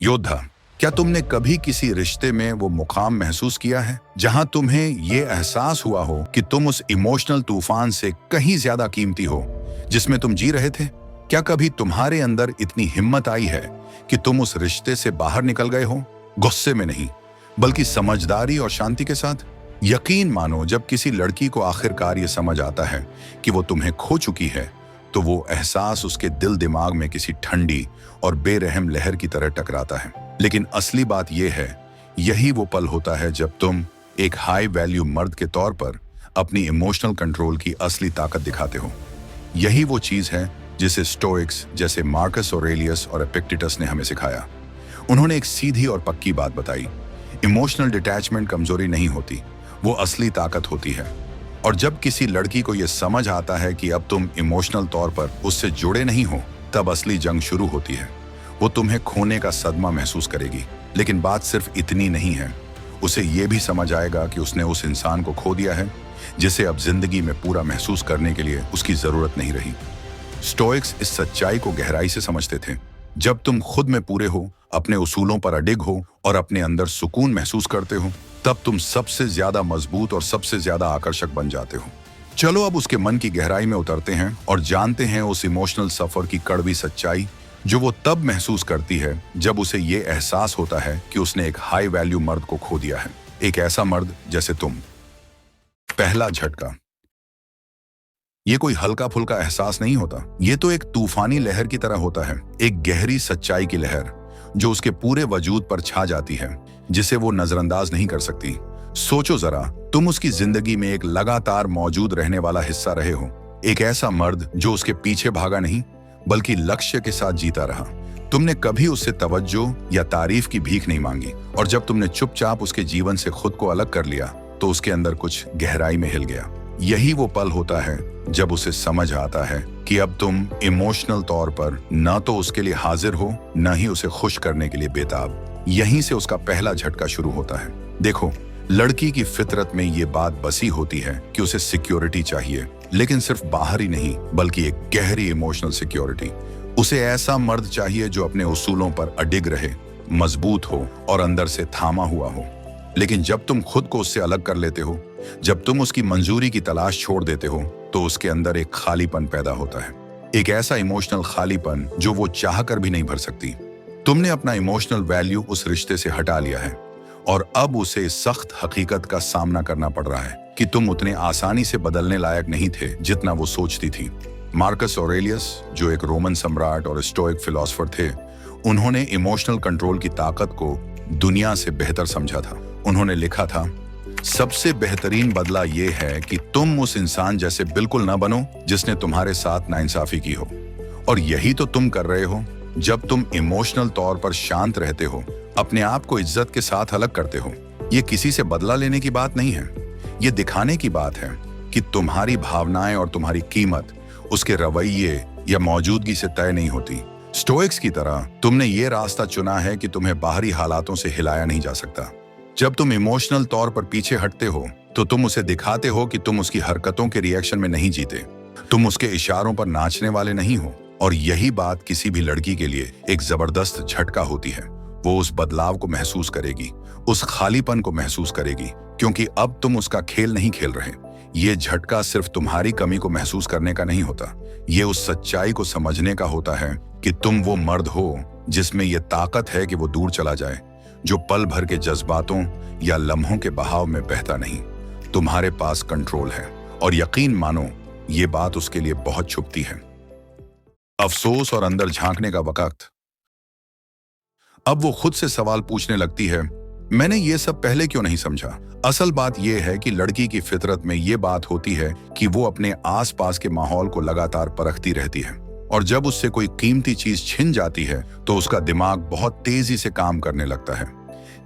योद्धा, क्या तुमने कभी किसी रिश्ते में वो मुकाम महसूस किया है जहां तुम्हें ये एहसास हुआ हो कि तुम उस इमोशनल तूफान से कहीं ज्यादा कीमती हो जिसमें तुम जी रहे थे? क्या कभी तुम्हारे अंदर इतनी हिम्मत आई है कि तुम उस रिश्ते से बाहर निकल गए हो, गुस्से में नहीं बल्कि समझदारी और शांति के साथ? यकीन मानो, जब किसी लड़की को आखिरकार ये समझ आता है कि वो तुम्हें खो चुकी है, तो वो एहसास उसके दिल दिमाग में किसी ठंडी और बेरहम लहर की तरह टकराता है। लेकिन असली बात यह है, यही वो पल होता है जब तुम एक हाई वैल्यू मर्द के तौर पर अपनी इमोशनल कंट्रोल की असली ताकत दिखाते हो। यही वो चीज है जिसे स्टोइक्स जैसे मार्कस ऑरेलियस और एपिक्टेटस ने हमें सिखाया। उन्होंने एक सीधी और पक्की बात बताई, इमोशनल डिटैचमेंट कमजोरी नहीं होती, वो असली ताकत होती है। और जब किसी लड़की को यह समझ आता है कि अब तुम इमोशनल तौर पर उससे जुड़े नहीं हो, तब असली जंग शुरू होती है। वो तुम्हें खोने का सदमा महसूस करेगी, लेकिन बात सिर्फ इतनी नहीं है, उसे ये भी समझ आएगा कि उसने उस इंसान को खो दिया है जिसे अब जिंदगी में पूरा महसूस करने के लिए उसकी जरूरत नहीं रही। स्टोइक्स इस सच्चाई को गहराई से समझते थे। जब तुम खुद में पूरे हो, अपने उसूलों पर अडिग हो और अपने अंदर सुकून महसूस करते हो, तब तुम सबसे ज्यादा मजबूत और सबसे ज्यादा आकर्षक बन जाते हो। चलो अब उसके मन की गहराई में उतरते हैं और जानते हैं उस इमोशनल सफर की कड़वी सच्चाई जो वो तब महसूस करती है जब उसे ये एहसास होता है कि उसने एक हाई वैल्यू मर्द को खो दिया है, एक ऐसा मर्द जैसे तुम। पहला झटका। ये कोई हल्का फुल्का एहसास नहीं होता, ये तो एक तूफानी लहर की तरह होता है, एक गहरी सच्चाई की लहर जो उसके पूरे वजूद पर छा जाती है, जिसे वो नजरअंदाज नहीं कर सकती। सोचो जरा, तुम उसकी जिंदगी में एक लगातार मौजूद रहने वाला हिस्सा रहे हो, एक ऐसा मर्द जो उसके पीछे भागा नहीं बल्कि लक्ष्य के साथ जीता रहा। तुमने कभी उससे तवज्जो या तारीफ की भीख नहीं मांगी, और जब तुमने चुपचाप उसके जीवन से खुद को अलग कर लिया तो उसके अंदर कुछ गहराई में हिल गया। यही वो पल होता है जब उसे समझ आता है कि अब तुम इमोशनल तौर पर न तो उसके लिए हाजिर हो, न ही उसे खुश करने के लिए बेताब। यहीं से उसका पहला झटका शुरू होता है। देखो, लड़की की फितरत में ये बात बसी होती है कि उसे सिक्योरिटी चाहिए, लेकिन सिर्फ बाहर ही नहीं बल्कि एक गहरी इमोशनल सिक्योरिटी। उसे ऐसा मर्द चाहिए जो अपने उसूलों पर अडिग रहे, मजबूत हो और अंदर से थामा हुआ हो। लेकिन जब तुम खुद को उससे अलग कर लेते हो, जब तुम उसकी मंजूरी की तलाश छोड़ देते हो, तो उसके अंदर एक खालीपन पैदा होता है, एक ऐसा इमोशनल खालीपन जो वो चाह कर भी नहीं भर सकती। तुमने अपना इमोशनल वैल्यू उस रिश्ते से हटा लिया है और अब उसे सख्त हकीकत का सामना करना पड़ रहा है कि तुम उतने आसानी से बदलने लायक नहीं थे जितना वो सोचती थी। मार्कस ऑरेलियस, जो एक रोमन सम्राट और स्टोइक फिलोसोफर थे, उन्होंने इमोशनल कंट्रोल की ताकत को दुनिया से बेहतर समझा था। उन्होंने लिखा था, सबसे बेहतरीन बदला ये है कि तुम उस इंसान जैसे बिल्कुल न बनो जिसने तुम्हारे साथ नाइंसाफी की हो। और यही तो तुम कर रहे हो जब तुम इमोशनल तौर पर शांत रहते हो, अपने आप को इज्जत के साथ अलग करते हो। ये किसी से बदला लेने की बात नहीं है, ये दिखाने की बात है कि तुम्हारी भावनाएं और तुम्हारी कीमत उसके रवैये या मौजूदगी से तय नहीं होती। स्टोइक्स की तरह तुमने ये रास्ता चुना है कि तुम्हें बाहरी हालातों से हिलाया नहीं जा सकता। जब तुम इमोशनल तौर पर पीछे हटते हो तो तुम उसे दिखाते हो कि तुम उसकी हरकतों के रिएक्शन में नहीं जीते, तुम उसके इशारों पर नाचने वाले नहीं हो। और यही बात किसी भी लड़की के लिए एक जबरदस्त झटका होती है। वो उस बदलाव को महसूस करेगी, उस खालीपन को महसूस करेगी, क्योंकि अब तुम उसका खेल नहीं खेल रहे। ये झटका सिर्फ तुम्हारी कमी को महसूस करने का नहीं होता, ये उस सच्चाई को समझने का होता है कि तुम वो मर्द हो जिसमें यह ताकत है कि वो दूर चला जाए, जो पल भर के जज्बातों या लम्हों के बहाव में बहता नहीं। तुम्हारे पास कंट्रोल है, और यकीन मानो ये बात उसके लिए बहुत छुपती है। अफसोस और अंदर झांकने का वक्त। अब वो खुद से सवाल पूछने लगती है, मैंने ये सब पहले क्यों नहीं समझा? असल बात यह है कि लड़की की फितरत में ये बात होती है कि वो अपने आसपास के माहौल को लगातार परखती रहती है, और जब उससे कोई कीमती चीज छिन जाती है तो उसका दिमाग बहुत तेजी से काम करने लगता है,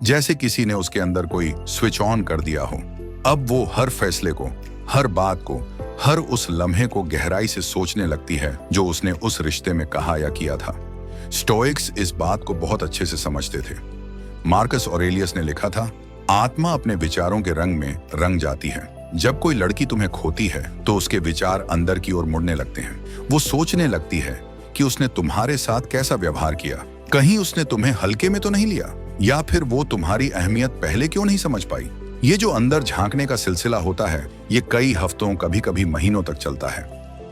जैसे किसी ने उसके अंदर कोई स्विच ऑन कर दिया हो। अब वो हर फैसले को, हर बात को, हर उस लम्हे को गहराई से सोचने लगती है जो उसने उस रिश्ते में कहा या किया था। स्टोइक्स इस बात को बहुत अच्छे से समझते थे। मार्कस ऑरेलियस ने लिखा था, आत्मा अपने विचारों के रंग में रंग जाती है। जब कोई लड़की तुम्हें खोती है तो उसके विचार अंदर की ओर मुड़ने लगते हैं। वो सोचने लगती है कि उसने तुम्हारे साथ कैसा व्यवहार किया, कहीं उसने तुम्हें हल्के में तो नहीं लिया, या फिर वो तुम्हारी अहमियत पहले क्यों नहीं समझ पाई? ये जो अंदर झांकने का सिलसिला होता है, ये कई हफ्तों, कभी कभी महीनों तक चलता है।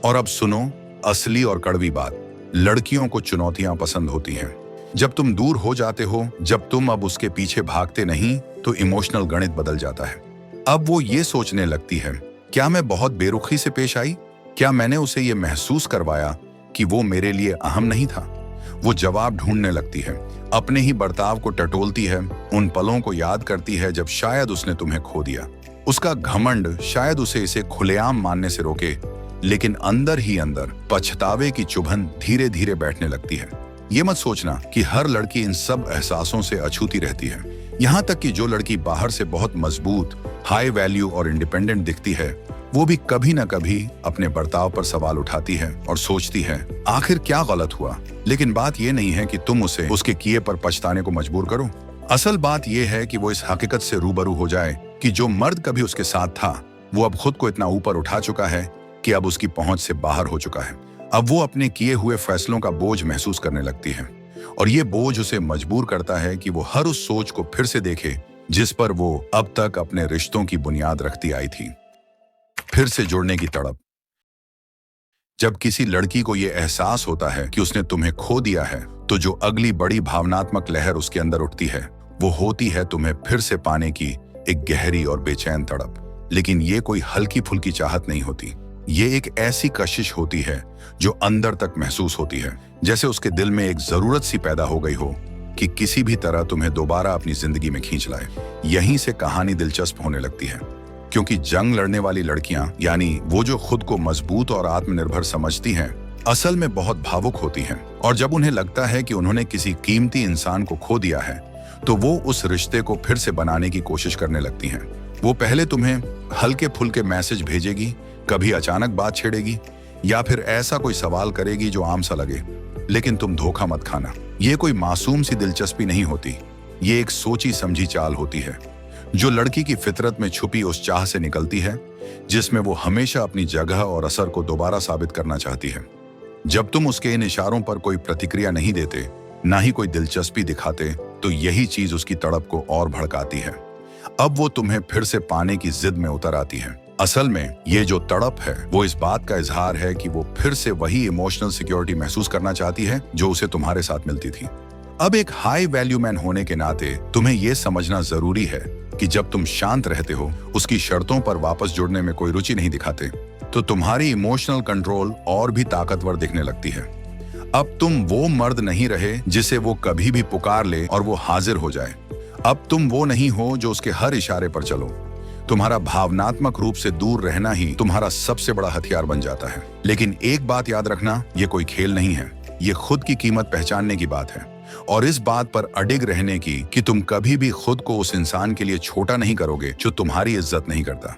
और अब सुनो असली और कड़वी बात, लड़कियों को चुनौतियां पसंद होती हैं। जब तुम दूर हो जाते हो, जब तुम अब उसके पीछे भागते नहीं, तो इमोशनल गणित बदल जाता है। अब वो ये सोचने लगती है, क्या मैं बहुत बेरुखी से पेश आई? क्या मैंने उसे ये महसूस करवाया कि वो मेरे लिए अहम नहीं था? वो जवाब ढूंढने लगती है, अपने ही बर्ताव को टटोलती है, उन पलों को याद करती है जब शायद उसने तुम्हें खो दिया। उसका घमंड शायद उसे इसे खुलेआम मानने से रोके, लेकिन अंदर ही अंदर पछतावे की चुभन धीरे धीरे बैठने लगती है। ये मत सोचना कि हर लड़की इन सब एहसासों से अछूती रहती है। यहाँ तक कि जो लड़की बाहर से बहुत मजबूत, हाई वैल्यू और इंडिपेंडेंट दिखती है, वो भी कभी न कभी अपने बर्ताव पर सवाल उठाती है और सोचती है, आखिर क्या गलत हुआ? लेकिन बात ये नहीं है कि तुम उसे उसके किए पर पछताने को मजबूर करो। असल बात यह है कि वो इस हकीकत से रूबरू हो जाए कि जो मर्द कभी उसके साथ था, वो अब खुद को इतना ऊपर उठा चुका है कि अब उसकी पहुंच से बाहर हो चुका है। अब वो अपने किए हुए फैसलों का बोझ महसूस करने लगती है, और ये बोझ उसे मजबूर करता है कि वो हर उस सोच को फिर से देखे जिस पर वो अब तक अपने रिश्तों की बुनियाद रखती आई थी। फिर से जुड़ने की तड़प। जब किसी लड़की को यह एहसास होता है कि उसने तुम्हें खो दिया है, तो जो अगली बड़ी भावनात्मक लहर उसके अंदर उठती है, वो होती है तुम्हें फिर से पाने की एक गहरी और बेचैन तड़प। लेकिन ये कोई हल्की फुल्की चाहत नहीं होती। ये एक ऐसी कशिश होती है जो अंदर तक महसूस होती है, जैसे उसके दिल में एक जरूरत सी पैदा हो गई हो कि किसी भी तरह तुम्हें दोबारा अपनी जिंदगी में खींच लाए। यहीं से कहानी दिलचस्प होने लगती है, क्योंकि जंग लड़ने वाली लड़कियां, यानी वो जो खुद को मजबूत और आत्मनिर्भर समझती हैं, असल में बहुत भावुक होती हैं। और जब उन्हें लगता है कि उन्होंने किसी कीमती इंसान को खो दिया है, तो वो उस रिश्ते को फिर से बनाने की कोशिश करने लगती हैं। वो पहले तुम्हें हल्के फुल्के मैसेज भेजेगी, कभी अचानक बात छेड़ेगी, या फिर ऐसा कोई सवाल करेगी जो आम सा लगे। लेकिन तुम धोखा मत खाना, ये कोई मासूम सी दिलचस्पी नहीं होती। ये एक सोची समझी चाल होती है जो लड़की की फितरत में छुपी उस चाह से निकलती है जिसमें वो हमेशा अपनी जगह और असर को दोबारा साबित करना चाहती है। जब तुम उसके इन इशारों पर कोई प्रतिक्रिया नहीं देते, ना ही कोई दिलचस्पी दिखाते, तो यही चीज उसकी तड़प को और भड़काती है। अब वो तुम्हें फिर से पाने की जिद में उतर आती है। असल में ये जो तड़प है, वो इस बात का इजहार है कि वो फिर से वही इमोशनल सिक्योरिटी महसूस करना चाहती है जो उसे तुम्हारे साथ मिलती थी। अब एक हाई वैल्यू मैन होने के नाते तुम्हें यह समझना जरूरी है कि जब तुम शांत रहते हो, उसकी शर्तों पर वापस जुड़ने में कोई रुचि नहीं दिखाते, तो तुम्हारी इमोशनल कंट्रोल और भी ताकतवर दिखने लगती है। अब तुम वो मर्द नहीं रहे जिसे वो कभी भी पुकार ले और वो हाजिर हो जाए। अब तुम वो नहीं हो जो उसके हर इशारे पर चलो। तुम्हारा भावनात्मक रूप से दूर रहना ही तुम्हारा सबसे बड़ा हथियार बन जाता है। लेकिन एक बात याद रखना, ये कोई खेल नहीं है, ये खुद की कीमत पहचानने की बात है, और इस बात पर अडिग रहने की कि तुम कभी भी खुद को उस इंसान के लिए छोटा नहीं करोगे जो तुम्हारी इज्जत नहीं करता।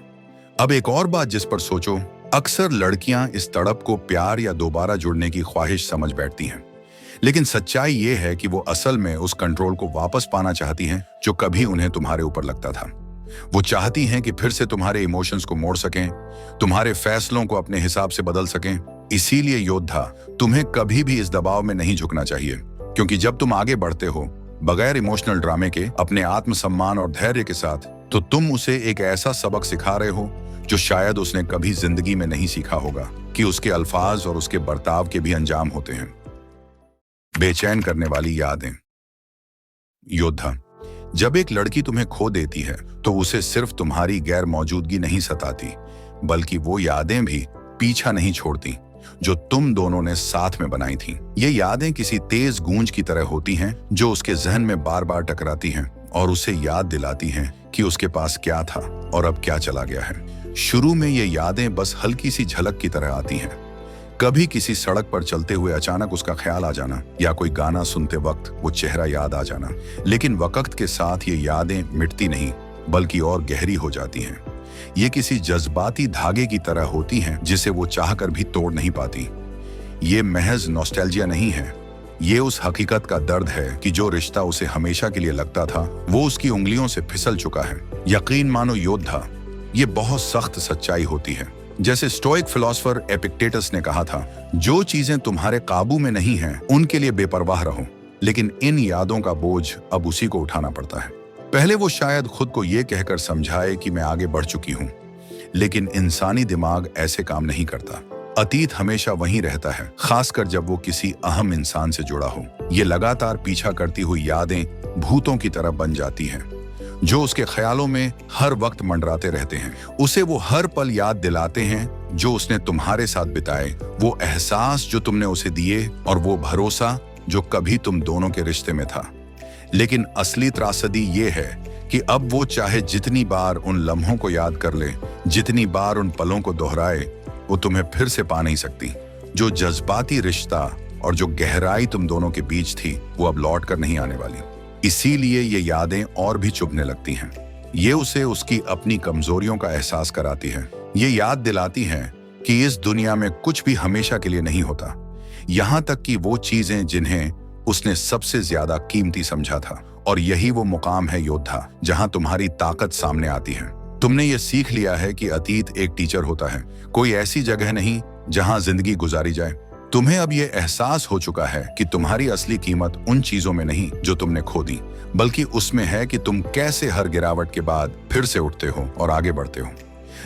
अब एक और बात जिस पर सोचो, अक्सर लड़कियां इस तड़प को प्यार या दोबारा जुड़ने की ख्वाहिश समझ बैठती हैं, लेकिन सच्चाई ये है कि वो असल में उस कंट्रोल को वापस पाना चाहती हैं जो कभी उन्हें तुम्हारे ऊपर लगता था। वो चाहती हैं कि फिर से तुम्हारे इमोशंस को मोड़ सकें, तुम्हारे फैसलों को अपने हिसाब से बदल सकें। इसीलिए योद्धा, तुम्हें कभी भी इस दबाव में नहीं झुकना चाहिए, क्योंकि जब तुम आगे बढ़ते हो बगैर इमोशनल ड्रामे के, अपने आत्मसम्मान और धैर्य के साथ, तो तुम उसे एक ऐसा सबक सिखा रहे हो जो शायद उसने कभी जिंदगी में नहीं सीखा होगा, कि उसके अल्फाज और उसके बर्ताव के भी अंजाम होते हैं। बेचैन करने वाली यादें। योद्धा, जब एक लड़की तुम्हें खो देती है तो उसे सिर्फ तुम्हारी गैर मौजूदगी नहीं सताती, बल्कि वो यादें भी पीछा नहीं छोड़ती जो तुम दोनों ने साथ में बनाई थी। ये यादें किसी तेज गूंज की तरह होती हैं जो उसके जहन में बार बार टकराती हैं और उसे याद दिलाती हैं कि उसके पास क्या था और अब क्या चला गया है। शुरू में ये यादें बस हल्की सी झलक की तरह आती हैं, कभी किसी सड़क पर चलते हुए अचानक उसका ख्याल आ जाना, या कोई गाना सुनते वक्त वो चेहरा याद आ जाना। लेकिन वक्त के साथ ये यादें मिटती नहीं, बल्कि और गहरी हो जाती हैं। ये किसी जज्बाती धागे की तरह होती हैं जिसे वो चाहकर भी तोड़ नहीं पाती। ये महज नॉस्टैल्जिया नहीं है, ये उस हकीकत का दर्द है कि जो रिश्ता उसे हमेशा के लिए लगता था, वो उसकी उंगलियों से फिसल चुका है। यकीन मानो योद्धा, ये बहुत सख्त सच्चाई होती है। जैसे स्टोइक फिलोसोफर एपिक्टेटस ने कहा था, जो चीजें तुम्हारे काबू में नहीं हैं, उनके लिए बेपरवाह रहो। लेकिन इन यादों का बोझ अब उसी को उठाना पड़ता है। पहले वो शायद खुद को ये कहकर समझाए कि मैं आगे बढ़ चुकी हूं, लेकिन इंसानी दिमाग ऐसे काम नहीं करता। अतीत हमेशा वहीं रहता है, खासकर जब वो किसी अहम इंसान से जुड़ा हो। ये लगातार पीछा करती हुई यादें भूतों की तरह बन जाती हैं, जो उसके ख्यालों में हर वक्त मंडराते रहते हैं। उसे वो हर पल याद दिलाते हैं जो उसने तुम्हारे साथ बिताए, वो एहसास जो तुमने उसे दिए और वो भरोसा जो कभी तुम दोनों के रिश्ते में था। लेकिन असली त्रासदी ये है कि अब वो चाहे जितनी बार उन लम्हों को याद कर ले, जितनी बार उन पलों को दोहराए, वो तुम्हें फिर से पा नहीं सकती। जो जज्बाती रिश्ता और जो गहराई तुम दोनों के बीच थी, वो अब लौट कर नहीं आने वाली। इसीलिए ये यादें और भी चुभने लगती हैं। ये उसे उसकी अपनी कमजोरियों का एहसास कराती है। ये याद दिलाती हैं कि इस दुनिया में कुछ भी हमेशा के लिए नहीं होता, यहाँ तक कि वो चीजें जिन्हें उसने सबसे ज्यादा कीमती समझा था। और यही वो मुकाम है योद्धा, जहां तुम्हारी ताकत सामने आती है। तुमने ये सीख लिया है कि अतीत एक टीचर होता है, कोई ऐसी जगह नहीं जहां जिंदगी गुजारी जाए। तुम्हें अब ये एहसास हो चुका है कि तुम्हारी असली कीमत उन चीजों में नहीं जो तुमने खो दी, बल्कि उसमें है कि तुम कैसे हर गिरावट के बाद फिर से उठते हो और आगे बढ़ते हो।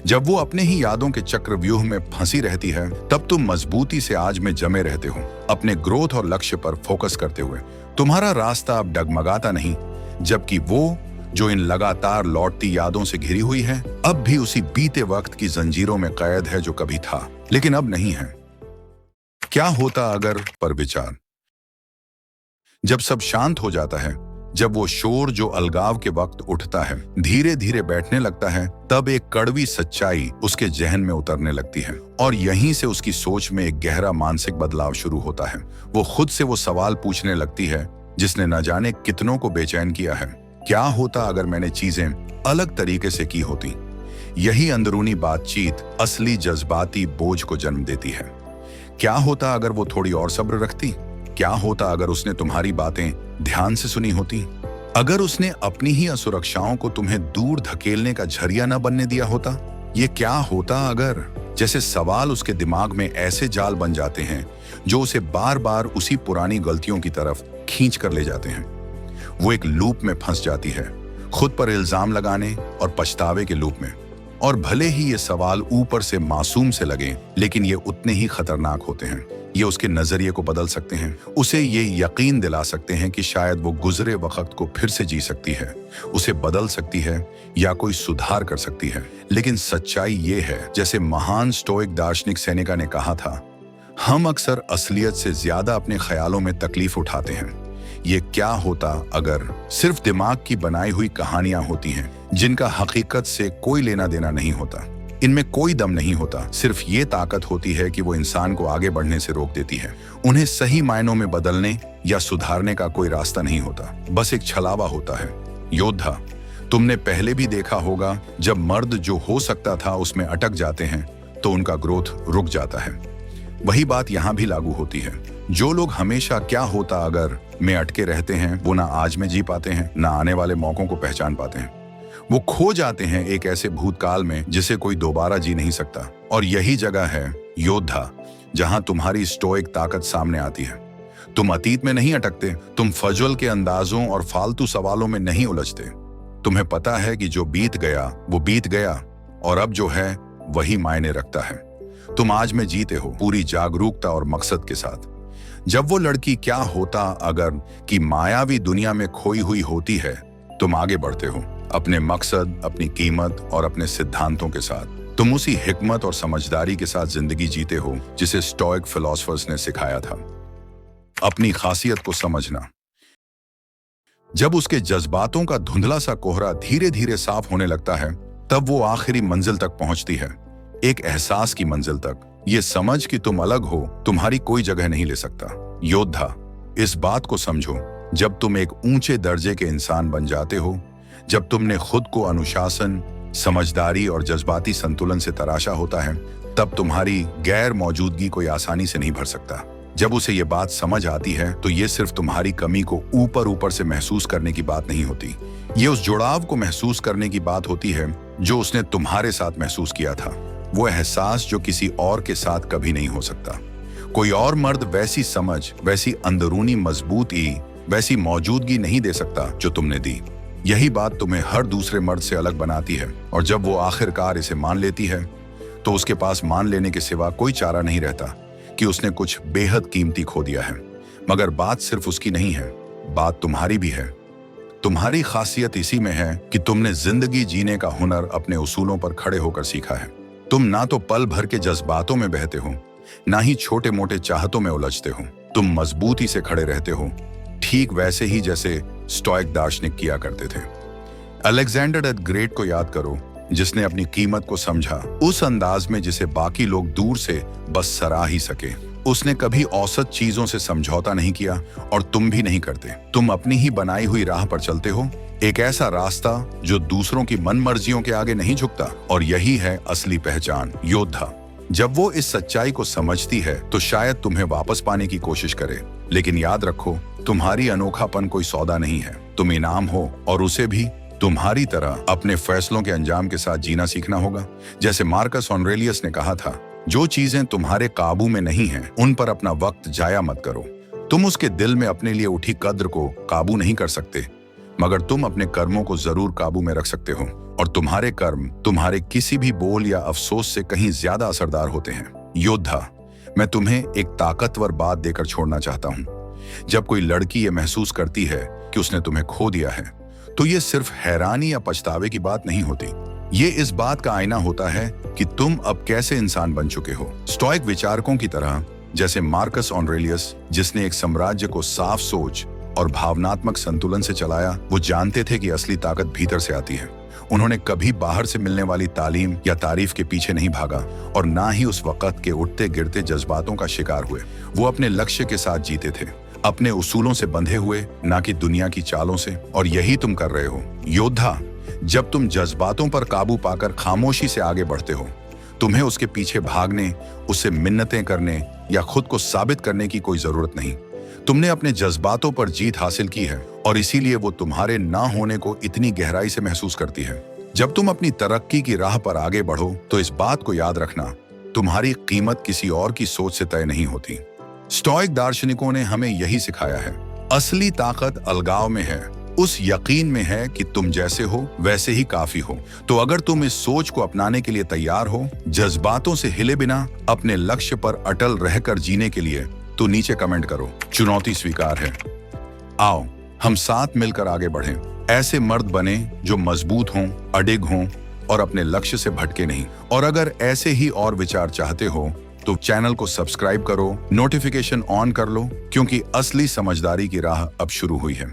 जब वो अपने ही यादों के चक्रव्यूह में फंसी रहती है, तब तुम मजबूती से आज में जमे रहते हो, अपने ग्रोथ और लक्ष्य पर फोकस करते हुए। तुम्हारा रास्ता अब डगमगाता नहीं, जबकि वो जो इन लगातार लौटती यादों से घिरी हुई है, अब भी उसी बीते वक्त की जंजीरों में कैद है जो कभी था, लेकिन अब नहीं है। क्या होता अगर पर विचार। जब सब शांत हो जाता है, जब वो शोर जो अलगाव के वक्त उठता है धीरे धीरे बैठने लगता है, तब एक कड़वी सच्चाई उसके जहन में उतरने लगती है। और यहीं से उसकी सोच में एक गहरा मानसिक बदलाव शुरू होता है। वो खुद से वो सवाल पूछने लगती है जिसने न जाने कितनों को बेचैन किया है। क्या होता अगर मैंने चीजें अलग तरीके से की होती? यही अंदरूनी बातचीत असली जज्बाती बोझ को जन्म देती है। क्या होता अगर वो थोड़ी और सब्र रखती? क्या होता अगर उसने तुम्हारी बातें ध्यान से सुनी होती? अगर उसने अपनी ही असुरक्षाओं को तुम्हें दूर धकेलने का झरिया न बनने दिया होता? ये क्या होता अगर? जैसे सवाल उसके दिमाग में ऐसे जाल बन जाते हैं जो उसे बार बार उसी पुरानी गलतियों की तरफ खींच कर ले जाते हैं। वो एक लूप में फंस जाती है, खुद पर इल्जाम लगाने और पछतावे के लूप में। और भले ही ये सवाल ऊपर से मासूम से लगे, लेकिन ये उतने ही खतरनाक होते हैं। ये उसके नजरिए को बदल सकते हैं, उसे ये यकीन दिला सकते हैं कि शायद वो गुजरे वक्त को फिर से जी सकती है, उसे बदल सकती है या कोई सुधार कर सकती है। लेकिन सच्चाई ये है, जैसे महान स्टोइक दार्शनिक सेनेका ने कहा था, हम अक्सर असलियत से ज्यादा अपने ख्यालों में तकलीफ उठाते हैं। ये क्या होता अगर सिर्फ दिमाग की बनाई हुई कहानियां होती हैं, जिनका हकीकत से कोई लेना देना नहीं होता। इनमें कोई दम नहीं होता, सिर्फ ये ताकत होती है कि वो इंसान को आगे बढ़ने से रोक देती है। उन्हें सही मायनों में बदलने या सुधारने का कोई रास्ता नहीं होता, बस एक छलावा होता है। योद्धा, तुमने पहले भी देखा होगा, जब मर्द जो हो सकता था उसमें अटक जाते हैं तो उनका ग्रोथ रुक जाता है। वही बात यहाँ भी लागू होती है। जो लोग हमेशा क्या होता अगर में अटके रहते हैं, वो ना आज में जी पाते हैं, ना आने वाले मौकों को पहचान पाते हैं। वो खो जाते हैं एक ऐसे भूतकाल में जिसे कोई दोबारा जी नहीं सकता। और यही जगह है योद्धा, जहां तुम्हारी स्टोइक ताकत सामने आती है। तुम अतीत में नहीं अटकते, तुम फजल के अंदाजों और फालतू सवालों में नहीं उलझते। तुम्हें पता है कि जो बीत गया वो बीत गया, और अब जो है वही मायने रखता है। तुम आज में जीते हो, पूरी जागरूकता और मकसद के साथ। जब वो लड़की क्या होता अगर की मायावी दुनिया में खोई हुई होती है, तुम आगे बढ़ते हो अपने मकसद, अपनी कीमत और अपने सिद्धांतों के साथ। तुम उसी हिकमत और समझदारी के साथ जिंदगी जीते हो जिसे स्टोइक फिलोसफर्स ने सिखाया था। अपनी खासियत को समझना। जब उसके जज्बातों का धुंधला सा कोहरा धीरे धीरे साफ होने लगता है, तब वो आखिरी मंजिल तक पहुंचती है, एक एहसास की मंजिल तक। ये समझ कि तुम अलग हो, तुम्हारी कोई जगह नहीं ले सकता। योद्धा, इस बात को समझो, जब तुम एक ऊंचे दर्जे के इंसान बन जाते हो, जब तुमने खुद को अनुशासन, समझदारी और जज्बाती संतुलन से तराशा होता है, तब तुम्हारी गैर मौजूदगी कोई आसानी से नहीं भर सकता। जब उसे ये बात समझ आती है, तो ये सिर्फ तुम्हारी कमी को ऊपर ऊपर से महसूस करने की बात नहीं होती। ये उस जुड़ाव को महसूस करने की बात होती है जो उसने तुम्हारे साथ महसूस किया था। वो एहसास जो किसी और के साथ कभी नहीं हो सकता। कोई और मर्द वैसी समझ, वैसी अंदरूनी मजबूती वैसी मौजूदगी नहीं दे सकता जो तुमने दी। यही बात तुम्हें हर दूसरे मर्द से अलग बनाती है, और जब वो आखिरकार इसे मान लेती है तो उसके पास मान लेने के सिवा कोई चारा नहीं रहता कि उसने कुछ बेहद कीमती खो दिया है। मगर बात सिर्फ उसकी नहीं है, बात तुम्हारी भी है। तुम्हारी खासियत इसी में है कि तुमने जिंदगी जीने का हुनर अपने उसूलों पर खड़े होकर सीखा है। तुम ना तो पल भर के जज्बातों में बहते हो, ना ही छोटे मोटे चाहतों में उलझते हो। तुम मजबूती से खड़े रहते हो, ठीक वैसे ही जैसे स्टोइक दार्शनिक किया करते थे। अलेक्जेंडर द ग्रेट को याद करो, जिसने अपनी कीमत को समझा उस अंदाज में जिसे बाकी लोग दूर से बस सराह ही सके। उसने कभी औसत चीजों से समझौता नहीं किया, और तुम भी नहीं करते। तुम अपनी ही बनाई हुई राह पर चलते हो, एक ऐसा रास्ता जो दूसरों की मनमर्जियों के आगे नहीं झुकता। और यही है असली पहचान, योद्धा। जब वो इस सच्चाई को समझती है तो शायद तुम्हें वापस पाने की कोशिश करे, लेकिन याद रखो, तुम्हारी अनोखापन कोई सौदा नहीं है। तुम इनाम हो, और उसे भी तुम्हारी तरह अपने फैसलों के अंजाम के साथ जीना सीखना होगा। जैसे मार्कस ऑरेलियस ने कहा था, जो चीजें तुम्हारे काबू में नहीं हैं, उन पर अपना वक्त जाया मत करो। तुम उसके दिल में अपने लिए उठी कद्र को काबू नहीं कर सकते, मगर तुम अपने कर्मों को जरूर काबू में रख सकते हो। और तुम्हारे कर्म तुम्हारे किसी भी बोल या अफसोस से कहीं ज्यादा असरदार होते हैं। योद्धा, मैं तुम्हें एक ताकतवर बात देकर छोड़ना चाहता हूँ। जब कोई लड़की ये महसूस करती है कि उसने तुम्हें खो दिया है, तो ये सिर्फ हैरानी या पछतावे की बात नहीं होती। ये इस बात का आईना होता है कि तुम अब कैसे इंसान बन चुके हो। स्टोइक विचारकों की तरह, जैसे मार्कस ऑरेलियस, जिसने एक साम्राज्य को साफ सोच और भावनात्मक संतुलन से चलाया, वो जानते थे कि असली ताकत भीतर से आती है। उन्होंने कभी बाहर से मिलने वाली तालीम या तारीफ के पीछे नहीं भागा, और ना ही उस वक्त के उठते गिरते जज्बातों का शिकार हुए। वो अपने लक्ष्य के साथ जीते थे, अपने उसूलों से बंधे हुए, ना कि दुनिया की चालों से। और यही तुम कर रहे हो, योद्धा। जब तुम जज्बातों पर काबू पाकर खामोशी से आगे बढ़ते हो, तुम्हें उसके पीछे भागने, उससे मिन्नतें करने या खुद को साबित करने की कोई जरूरत नहीं। तुमने अपने जज्बातों पर जीत हासिल की है, और इसीलिए वो तुम्हारे ना होने को इतनी गहराई से महसूस करती है। जब तुम अपनी तरक्की की राह पर आगे बढ़ो, तो इस बात को याद रखना, तुम्हारी कीमत किसी और की सोच से तय नहीं होती। स्टोइक दार्शनिकों ने हमें यही सिखाया है। असली ताकत अलगाव में है, उस यकीन में है कि तुम जैसे हो वैसे ही काफी हो। तो अगर तुम इस सोच को अपनाने के लिए तैयार हो, जज्बातों से हिले बिना अपने लक्ष्य पर अटल रहकर जीने के लिए, तो नीचे कमेंट करो, चुनौती स्वीकार है। आओ हम साथ मिलकर आगे बढ़ें, ऐसे मर्द बने जो मजबूत हों, अडिग हों और अपने लक्ष्य से भटके नहीं। और अगर ऐसे ही और विचार चाहते हो तो चैनल को सब्सक्राइब करो, नोटिफिकेशन ऑन कर लो, क्योंकि असली समझदारी की राह अब शुरू हुई है।